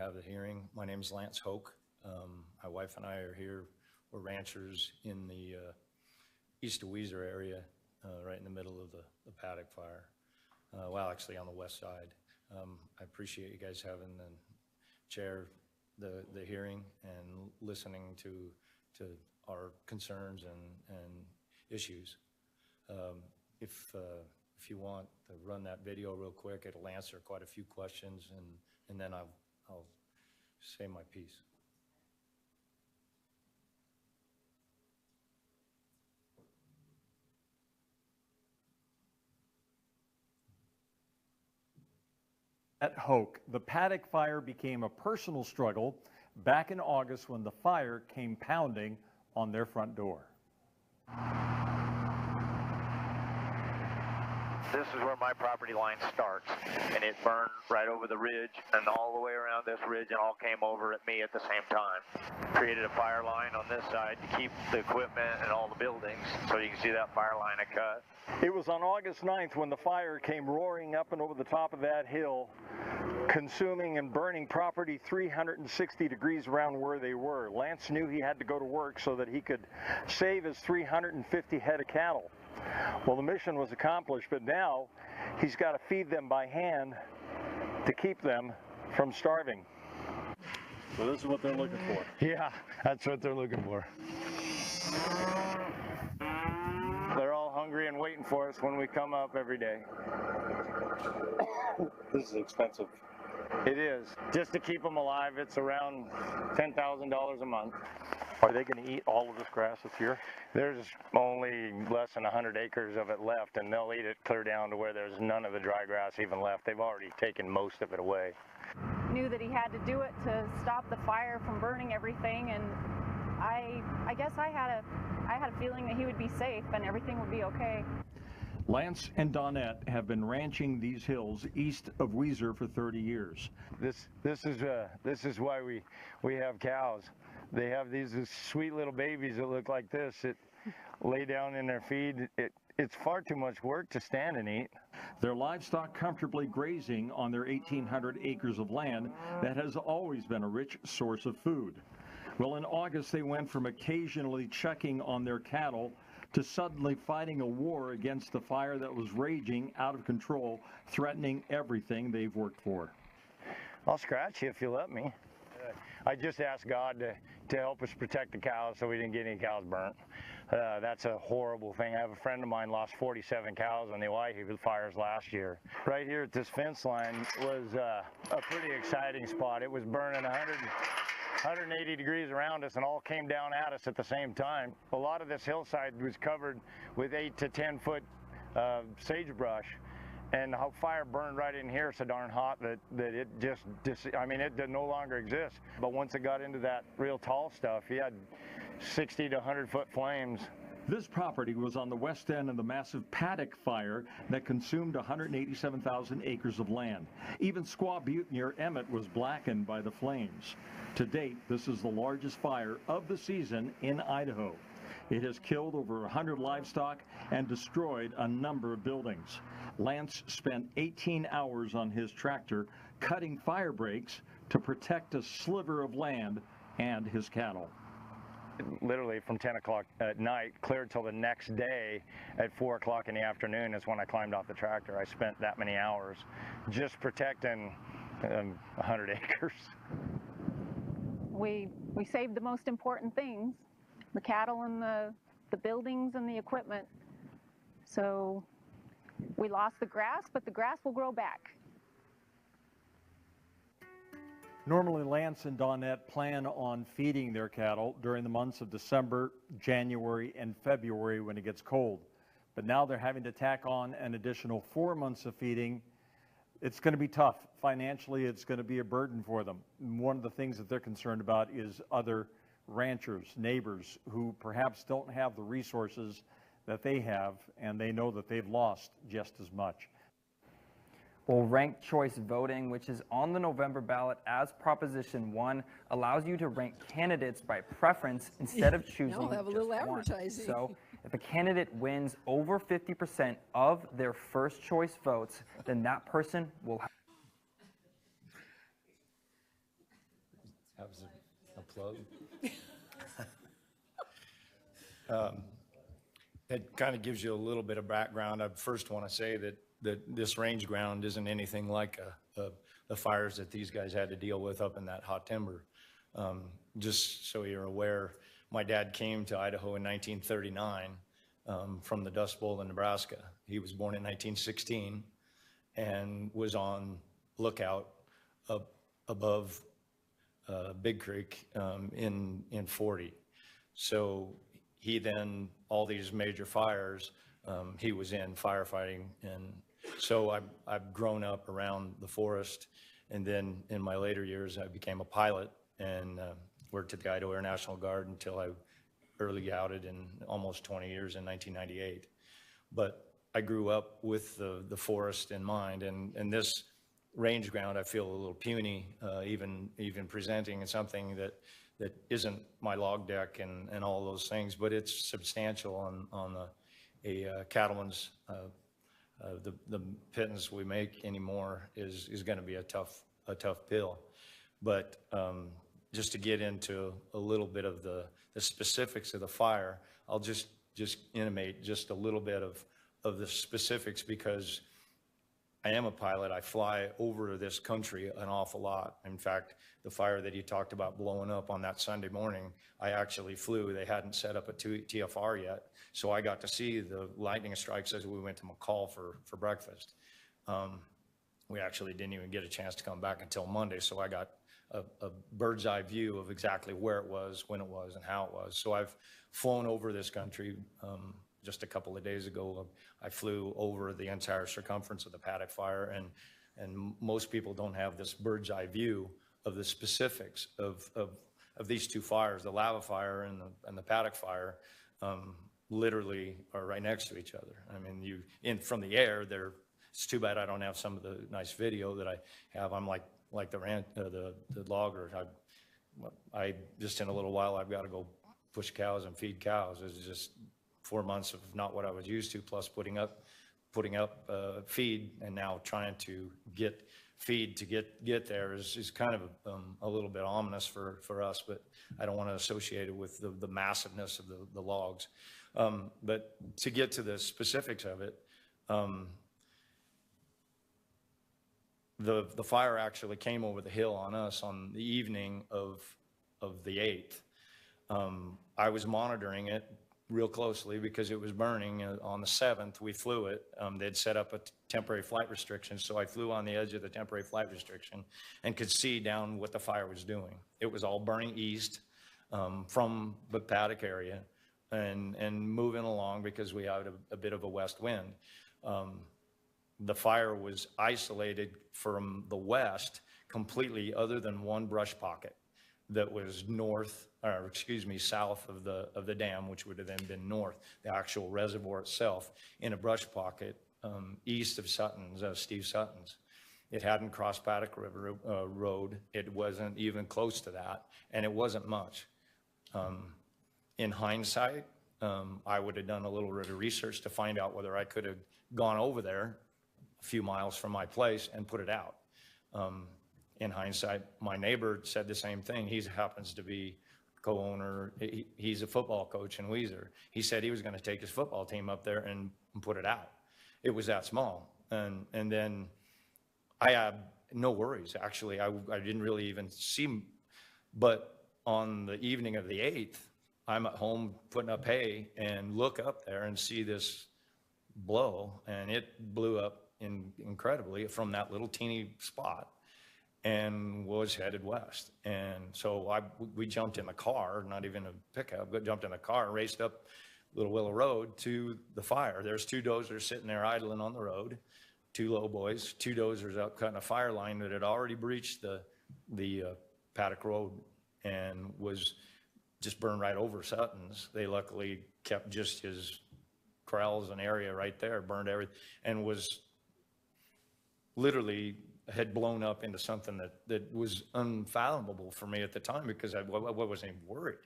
have the hearing. My name is Lance Hoch. My wife and I are here. We're ranchers in the east of Weiser area, right in the middle of the Paddock fire. Well, actually on the west side. I appreciate you guys having the chair the hearing and listening to our concerns and issues. If you want to run that video real quick, it'll answer quite a few questions, and then I'll say my piece. At Hoch, the Paddock fire became a personal struggle back in August when the fire came pounding on their front door. This is where my property line starts, and it burned right over the ridge and all the way around this ridge and all came over at me at the same time. Created a fire line on this side to keep the equipment and all the buildings, so you can see that fire line I cut. It was on August 9th when the fire came roaring up and over the top of that hill, consuming and burning property 360 degrees around where they were. Lance knew he had to go to work so that he could save his 350 head of cattle. Well, the mission was accomplished, but now he's got to feed them by hand to keep them from starving. So this is what they're looking for. Yeah, that's what they're looking for. They're all hungry and waiting for us when we come up every day. This is expensive. It is. Just to keep them alive, it's around $10,000 a month. Are they going to eat all of this grass that's here? There's only less than 100 acres of it left, and they'll eat it clear down to where there's none of the dry grass even left. They've already taken most of it away. Knew that he had to do it to stop the fire from burning everything, and I guess I had a feeling that he would be safe and everything would be okay. Lance and Donette have been ranching these hills east of Weiser for 30 years. This is why we have cows. They have these sweet little babies that look like this. It lay down in their feed. It's far too much work to stand and eat. Their livestock comfortably grazing on their 1,800 acres of land that has always been a rich source of food. Well, in August, they went from occasionally checking on their cattle to suddenly fighting a war against the fire that was raging out of control, threatening everything they've worked for. I'll scratch you if you let me. I just asked God to help us protect the cows so we didn't get any cows burnt. That's a horrible thing. I have a friend of mine lost 47 cows on the Idaho fires last year. Right here at this fence line was a pretty exciting spot. It was burning 180 degrees around us and all came down at us at the same time. A lot of this hillside was covered with 8 to 10 foot sagebrush. And the fire burned right in here so darn hot that it it no longer exists. But once it got into that real tall stuff, you had 60 to 100 foot flames. This property was on the west end of the massive Paddock fire that consumed 187,000 acres of land. Even Squaw Butte near Emmett was blackened by the flames. To date, this is the largest fire of the season in Idaho. It has killed over 100 livestock and destroyed a number of buildings. Lance spent 18 hours on his tractor cutting fire breaks to protect a sliver of land and his cattle. Literally from 10 o'clock at night, cleared till the next day at 4 o'clock in the afternoon is when I climbed off the tractor. I spent that many hours just protecting 100 acres. We saved the most important things, the cattle and the buildings and the equipment. So we lost the grass, but the grass will grow back. Normally, Lance and Donette plan on feeding their cattle during the months of December, January, and February when it gets cold. But now they're having to tack on an additional 4 months of feeding. It's going to be tough. Financially, it's going to be a burden for them. One of the things that they're concerned about is other ranchers, neighbors, who perhaps don't have the resources that they have, and they know that they've lost just as much. Well, ranked choice voting, which is on the November ballot as Proposition 1, allows you to rank candidates by preference instead of choosing I'll have a little advertising. So if a candidate wins over 50% of their first choice votes, then that person will have That was a plug. It kind of gives you a little bit of background. I first want to say that this range ground isn't anything like the fires that these guys had to deal with up in that hot timber. Just so you're aware, my dad came to Idaho in 1939 from the Dust Bowl in Nebraska. He was born in 1916 and was on lookout up above Big Creek in 40. So he then, all these major fires, he was in firefighting. And so I've grown up around the forest. And then in my later years, I became a pilot and worked at the Idaho Air National Guard until I early outed in almost 20 years in 1998. But I grew up with the forest in mind, and this range ground I feel a little puny, even presenting something that isn't my log deck and all those things, but it's substantial on a cattleman's. The pittance we make anymore is going to be a tough pill. But just to get into a little bit of the specifics of the fire, I'll just intimate just a little bit of the specifics, because I am a pilot. I fly over this country an awful lot. In fact, the fire that you talked about blowing up on that Sunday morning, I actually flew. They hadn't set up a TFR yet, so I got to see the lightning strikes as we went to McCall for breakfast. We actually didn't even get a chance to come back until Monday, so I got a bird's eye view of exactly where it was, when it was, and how it was. So I've flown over this country. Just a couple of days ago, I flew over the entire circumference of the Paddock fire, and most people don't have this bird's eye view of the specifics of these two fires. The lava fire and the Paddock fire literally are right next to each other. I mean, from the air, it's too bad I don't have some of the nice video that I have. I'm like the logger. I just in a little while I've got to go push cows and feed cows. It's just 4 months of not what I was used to, plus putting up feed, and now trying to get feed to get there is kind of a little bit ominous for us, but I don't want to associate it with the massiveness of the logs. But to get to the specifics of it, the fire actually came over the hill on us on the evening of the 8th. I was monitoring it real closely because it was burning. On the 7th, we flew it. They'd set up a temporary flight restriction, so I flew on the edge of the temporary flight restriction and could see down what the fire was doing. It was all burning east from the Paddock area and moving along because we had a bit of a west wind. The fire was isolated from the west completely, other than one brush pocket that was south of the dam, which would have then been north, the actual reservoir itself, in a brush pocket east of Sutton's, Steve Sutton's. It hadn't crossed Paddock River Road. It wasn't even close to that, and it wasn't much. In hindsight, I would have done a little bit of research to find out whether I could have gone over there a few miles from my place and put it out. In hindsight, my neighbor said the same thing. He happens to be co-owner. He's a football coach in Weiser. He said he was going to take his football team up there and put it out. It was that small. And then I had no worries, actually. I didn't really even see. But on the evening of the 8th, I'm at home putting up hay and look up there and see this blow, and it blew up incredibly from that little teeny spot and was headed west. And so we jumped in the car, not even a pickup, but jumped in the car and raced up Little Willow Road to the fire. There's two dozers sitting there idling on the road, two low boys, two dozers up cutting a fire line that had already breached the Paddock Road and was just burned right over Sutton's. They luckily kept just his corrals and area right there, burned everything, and was literally had blown up into something that was unfathomable for me at the time, because I wasn't even worried.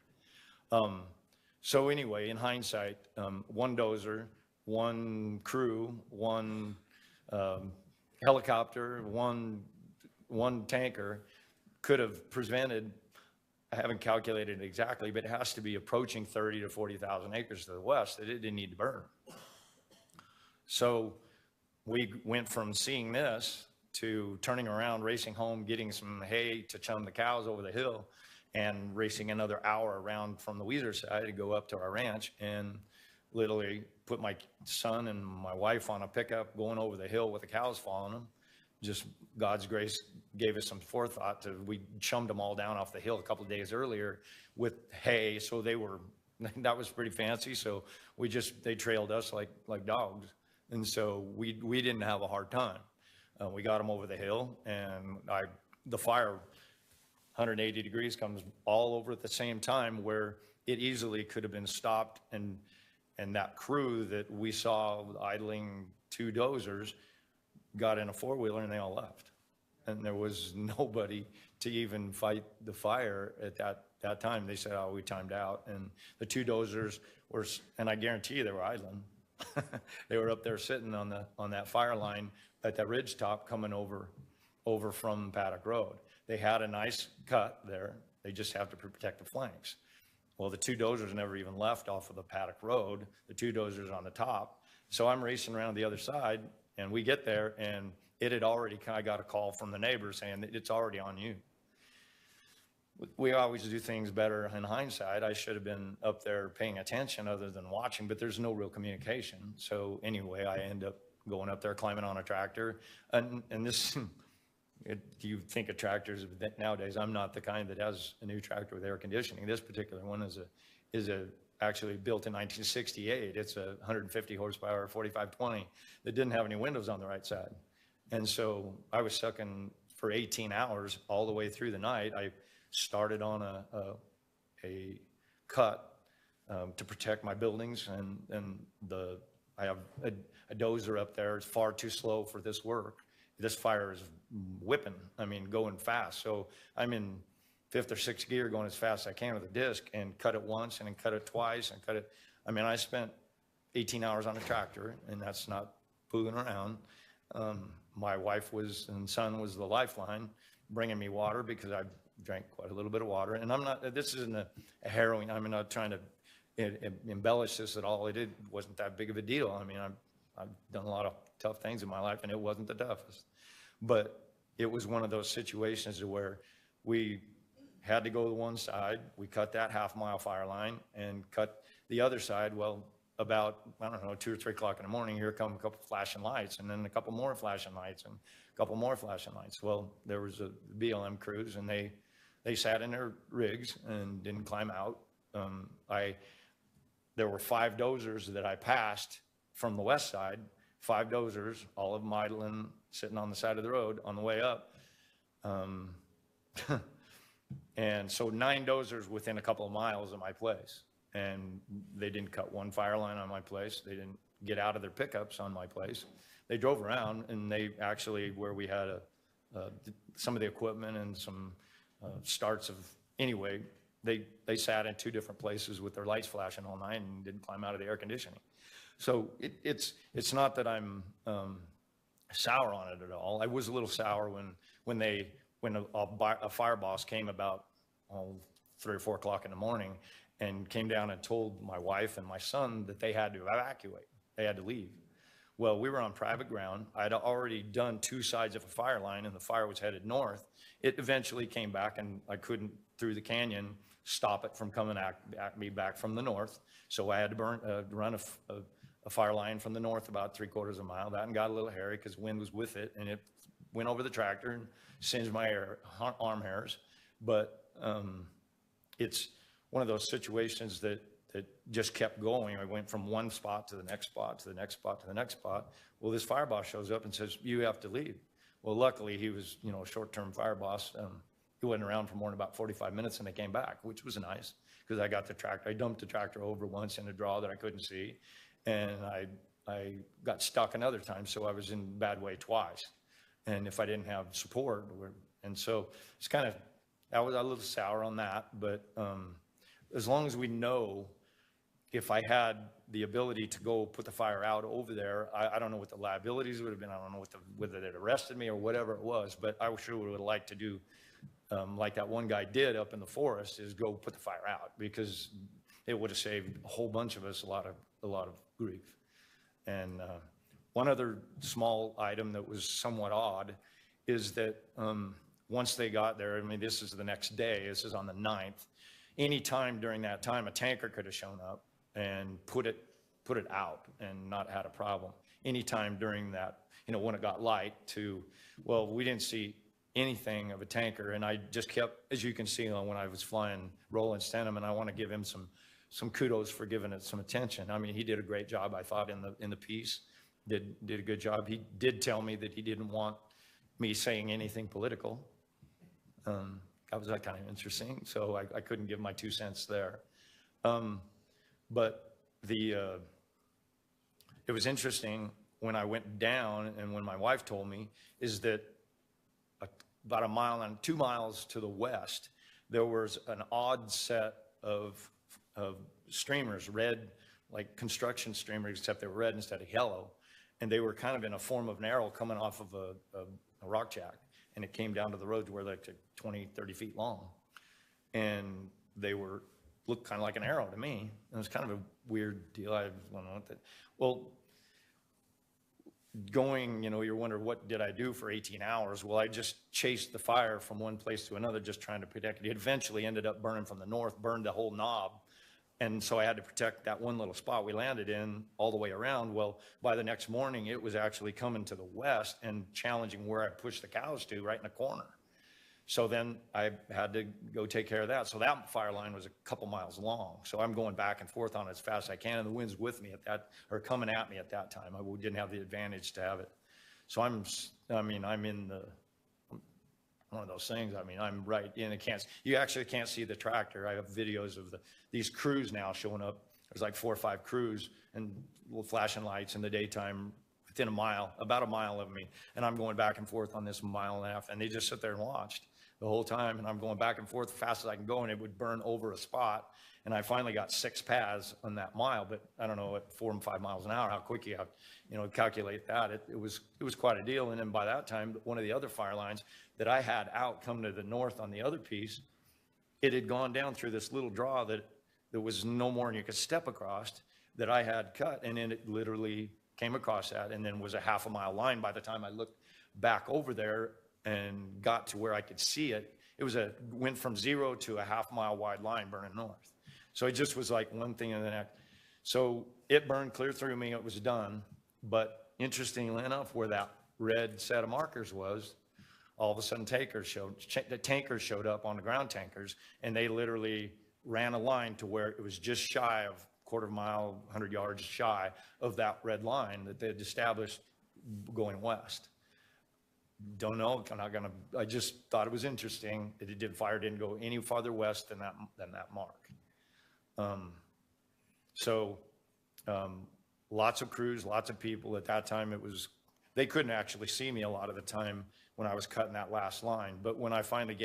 So anyway, in hindsight, one dozer, one crew, one helicopter, one tanker could have prevented I haven't calculated it exactly, but it has to be approaching 30 to 40,000 acres to the west that it didn't need to burn. So we went from seeing this to turning around, racing home, getting some hay to chum the cows over the hill, and racing another hour around from the Weezer side to go up to our ranch, and literally put my son and my wife on a pickup going over the hill with the cows following them. Just God's grace gave us some forethought we chummed them all down off the hill a couple of days earlier with hay. So that was pretty fancy. So they trailed us like dogs. And so we didn't have a hard time. We got them over the hill, and the fire, 180 degrees, comes all over at the same time, where it easily could have been stopped, and that crew that we saw idling 2 dozers got in a 4-wheeler and they all left. And there was nobody to even fight the fire at that time. They said, oh, we timed out. And the 2 dozers were, and I guarantee you they were idling. They were up there sitting on that fire line at that ridge top coming over from Paddock Road. They had a nice cut there. They just have to protect the flanks. Well, the 2 dozers never even left off of the Paddock Road. The 2 dozers on the top. So I'm racing around the other side, and we get there, and it had already kind of got a call from the neighbor saying that it's already on you. We always do things better in hindsight. I should have been up there paying attention other than watching, but there's no real communication. So anyway, I end up going up there, climbing on a tractor. And this, you think of tractors nowadays, I'm not the kind that has a new tractor with air conditioning. This particular one is actually built in 1968. It's a 150 horsepower 4520 that didn't have any windows on the right side. And so I was stuck in for 18 hours all the way through the night. I started on a cut to protect my buildings, and I have a dozer up there. It's far too slow for this work. This fire is whipping, going fast. So I'm in 5th or 6th gear going as fast as I can with a disc, and cut it once and then cut it twice and cut it. I spent 18 hours on a tractor, and that's not fooling around. My wife and son was the lifeline, bringing me water because I drank quite a little bit of water. And this isn't a harrowing, I'm not trying to embellish this at all. It wasn't that big of a deal. I've done a lot of tough things in my life, and it wasn't the toughest. But it was one of those situations where we had to go to one side. We cut that half-mile fire line and cut the other side. Well, about, 2 or 3 o'clock in the morning, here come a couple flashing lights, and then a couple more flashing lights, and a couple more flashing lights. Well, there was a BLM crews, and they sat in their rigs and didn't climb out. There were 5 dozers that I passed from the west side, 5 dozers, all of them idling, sitting on the side of the road on the way up. And so 9 dozers within a couple of miles of my place. And they didn't cut one fire line on my place. They didn't get out of their pickups on my place. They drove around, and they actually, where we had some of the equipment and some starts of, anyway, they sat in 2 different places with their lights flashing all night and didn't climb out of the air conditioning. So it's not that I'm sour on it at all. I was a little sour when a fire boss came about 3 or 4 o'clock in the morning and came down and told my wife and my son that they had to evacuate. They had to leave. Well, we were on private ground. I'd already done 2 sides of a fire line, and the fire was headed north. It eventually came back, and I couldn't, through the canyon, stop it from coming at me back from the north. So I had to run a fire line from the north about 3/4 of a mile. That and got a little hairy because wind was with it, and it went over the tractor and singed my arm hairs. But it's one of those situations that just kept going. I went from one spot to the next spot, to the next spot, to the next spot. Well, this fire boss shows up and says, you have to leave. Well, luckily he was, a short-term fire boss. He wasn't around for more than about 45 minutes, and they came back, which was nice because I got the tractor. I dumped the tractor over once in a draw that I couldn't see, and I got stuck another time, so I was in a bad way twice. And if I didn't have support, and so it's I was a little sour on that, but as long as we know, if I had the ability to go put the fire out over there, I don't know what the liabilities would have been. I don't know whether they'd arrested me or whatever it was, but I sure would have liked to do like that one guy did up in the forest, is go put the fire out, because it would have saved a whole bunch of us a lot of grief. And one other small item that was somewhat odd is that once they got there, I mean, this is the next day, this is on the 9th, any time during that time, a tanker could have shown up and put it out and not had a problem. Anytime during that, you know, when it got light to, well, we didn't see anything of a tanker, and I just kept, as you can see when I was flying Roland Stenham, and I want to give him some kudos for giving it some attention. I mean, he did a great job, I thought, in the piece. Did a good job. He did tell me that he didn't want me saying anything political. That was kind of interesting, so I couldn't give my 2 cents there. But it was interesting when I went down, and when my wife told me, is that about a mile and 2 miles to the west, there was an odd set of streamers, red, like construction streamers, except they were red instead of yellow. And they were kind of in a form of an arrow coming off of a rock jack. And it came down to the road to where they're like 20, 30 feet long. And they looked kind of like an arrow to me. It was kind of a weird deal. I don't know what that, well, going, you know, you're wondering, what did I do for 18 hours? Well, I just chased the fire from one place to another, just trying to protect it. It eventually ended up burning from the north, burned the whole knob. And so I had to protect that one little spot we landed in all the way around. Well, by the next morning, it was actually coming to the west and challenging where I pushed the cows to, right in the corner. So then I had to go take care of that. So that fire line was a couple miles long. So I'm going back and forth on it as fast as I can, and the wind's with me at that, or coming at me at that time. I didn't have the advantage to have it. So I'm in the, one of those things. I mean, I'm right in the you actually can't see the tractor. I have videos of these crews now showing up. There's like 4 or 5 crews and little flashing lights in the daytime within about a mile of me. And I'm going back and forth on this 1.5 miles, and they just sit there and watched the whole time. And I'm going back and forth as fast as I can go, and it would burn over a spot. And I finally got 6 paths on that mile, but I don't know, at 4 and 5 miles an hour, how quick you have, you know, calculate that. It was quite a deal. And then by that time, one of the other fire lines that I had out coming to the north on the other piece, it had gone down through this little draw that there was no more than you could step across, that I had cut. And then it literally came across that, and then was a 1/2 mile line. By the time I looked back over there and got to where I could see it, went from 0 to a 1/2 mile wide line burning north. So it just was like one thing and the next. So it burned clear through me. It was done. But interestingly enough, where that red set of markers was, all of a sudden the tankers showed up on the ground tankers, and they literally ran a line to where it was just shy of 1/4 mile, 100 yards shy of that red line that they had established going west. Don't know, I just thought it was interesting that fire didn't go any farther west than that mark. Lots of crews, lots of people. At that time, they couldn't actually see me a lot of the time when I was cutting that last line. But when I finally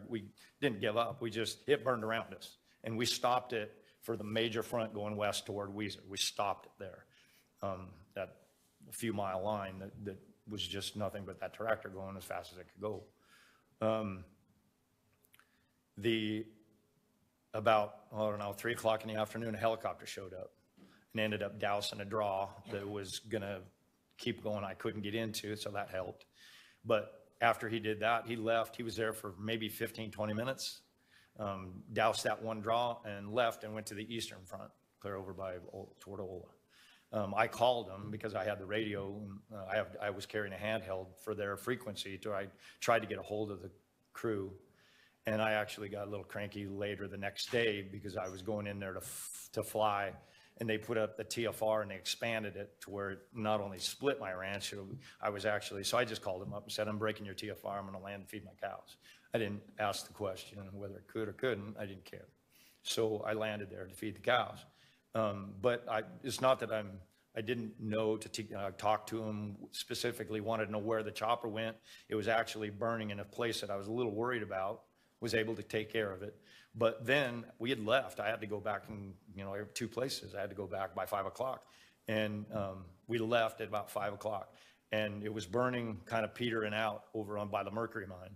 we didn't give up. It burned around us, and we stopped it for the major front going west toward Weiser. We stopped it there. That few mile line that was just nothing but that tractor going as fast as it could go. About, I don't know, 3 o'clock in the afternoon, a helicopter showed up and ended up dousing a draw that was gonna keep going. I couldn't get into, so that helped. But after he did that, he left. He was there for maybe 15, 20 minutes, doused that one draw and left and went to the eastern front, clear over toward Ola. I called him because I had the radio. I was carrying a handheld for their frequency. I tried to get a hold of the crew, and I actually got a little cranky later the next day because I was going in there to fly, and they put up the TFR and they expanded it to where it not only split my ranch, so I just called him up and said, "I'm breaking your TFR. I'm going to land and feed my cows." I didn't ask the question whether it could or couldn't. I didn't care. So I landed there to feed the cows. But it's not that I didn't know to talk to him specifically, wanted to know where the chopper went. It was actually burning in a place that I was a little worried about, was able to take care of it. But then we had left. I had to go back and, I have 2 places. I had to go back by 5 o'clock. And we left at about 5 o'clock. And it was burning, kind of petering out over by the mercury mine.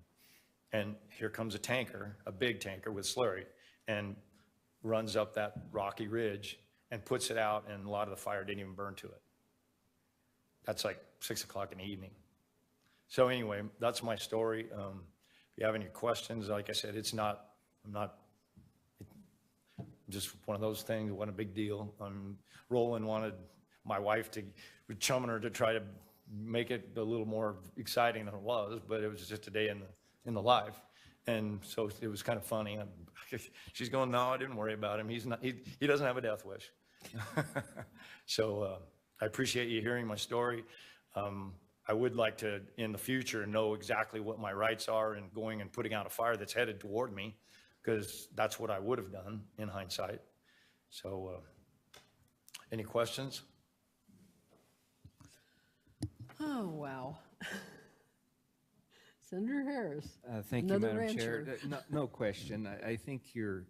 and here comes a tanker, a big tanker with slurry, and runs up that rocky ridge and puts it out, and a lot of the fire didn't even burn to it. That's like 6 o'clock in the evening. So anyway, that's my story. If you have any questions, like I said, just one of those things. It wasn't a big deal. Roland wanted my wife to, we're chumming her to try to make it a little more exciting than it was, but it was just a day in the life. And so it was kind of funny. She's going, no, I didn't worry about him. He doesn't have a death wish. So I appreciate you hearing my story. I would like to, in the future, know exactly what my rights are in going and putting out a fire that's headed toward me, because that's what I would have done in hindsight. So any questions? Oh, wow. Senator Harris. Thank you, Another Madam Chair. rancher. No question. I think your